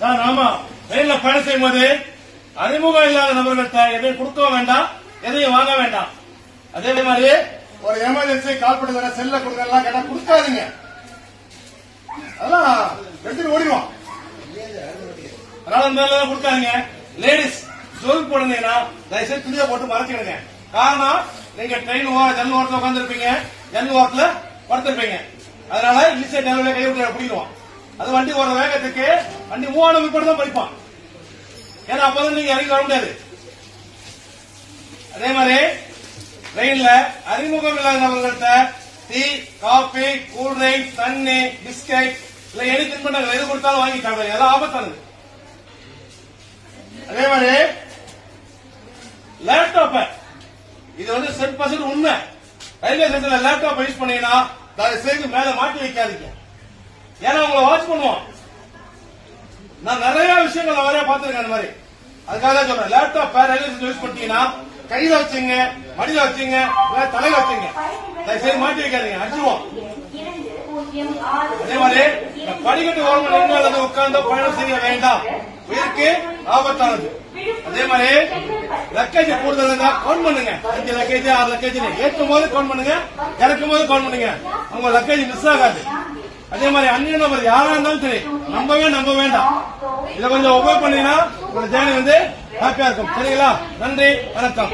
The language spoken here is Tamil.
ஆமா ரயில்ல பயணம் செய்யும் போது அறிமுகம் இல்லாத நபர்கள்ட்ட எதையும் கொடுக்க வேண்டாம், எதையும் வாங்க வேண்டாம். அதே மாதிரி ஒரு எமர்ஜென்சி கால் பண்ணி வர செல்ல கொடுக்கலாம் கேட்டா கொடுக்காதீங்க. அதெல்லாம் எடுத்துட்டு ஓடிடுவோம். அதனால இந்த கொடுக்காதீங்க. லேடிஸ் ஜொல் போடுங்கன்னா தயவுசெய்து துணியை போட்டு மறைச்சிடுங்க. காரணம் நீங்க ட்ரெயின் ஜன்னல் ஓரத்தில் உட்காந்துருப்பீங்க, ஜன்னல் ஓரத்துல படுத்திருப்பீங்க. அதனால ஈஸியா ஜன்னல கை விட்டு பிடிக்குவோம். அது வண்டி ஓடுற வேகத்துக்கு வண்டி மூவான கூட தான் படிப்பான். ஏன்னா அப்பதான் நீங்க இறங்கி வர முடியாது. அதே மாதிரி ரயில்ல அறிமுகம் இல்லாத நபர்கள்ட்ட டீ, காபி, கூல்ட்ரிங்க், தண்ணி, பிஸ்கட் இல்ல எனி தின்பண்டங்கள் எது கொடுத்தாலும் வாங்கி சாப்பிடுங்க. எல்லாம் ஆபத்தானது. அதே மாதிரி லேப்டாப் இது வந்து 100% உண்மை. ரயில்வே ஸ்டேஷன்ல லேப்டாப் யூஸ் பண்ணீங்கன்னா தயவு செய்து மேல மாட்டி வைக்காதீங்க. ஏன்னா உங்களை வாட்ச் பண்ணுவோம். நான் நிறைய விஷயங்கள் நிறைய பார்த்திருக்கேன். அந்த மாதிரி அதுக்காக தான் சொல்றேன். லேப்டாப் ரயில்வே ஸ்டேஷன் யூஸ் பண்ணிட்டீங்கன்னா கையில வச்சுங்க, மடியில வச்சுங்க, தலையில வச்சுங்க. தயவு செய்து மாட்டி வைக்காதீங்க, அடிச்சுவோம். அதே மாதிரி படிக்கட்டு ஓரமாக நின்று அல்லது உட்கார்ந்து பயணம் செய்ய வேண்டாம், உயிருக்கு ஆபத்தானது. அதே மாதிரி லக்கேஜ் கூடுதல் கவுண்ட் பண்ணுங்க. 5 லக்கேஜ் 6 லக்கேஜ் ஏற்றும் போது கவுண்ட் பண்ணுங்க, இறக்கும் போது கவுண்ட் பண்ணுங்க. உங்க லக்கேஜ் மிஸ் ஆகாது. அதே மாதிரி அந்நிய நபர் யாரா இருந்தாலும் சரி நம்ப வேண்டாம். இதை கொஞ்சம் உபயோக பண்ணீங்கன்னா உங்க ஜேர்னி வந்து ஹாப்பியா இருக்கும். சரிங்களா? நன்றி, வணக்கம்.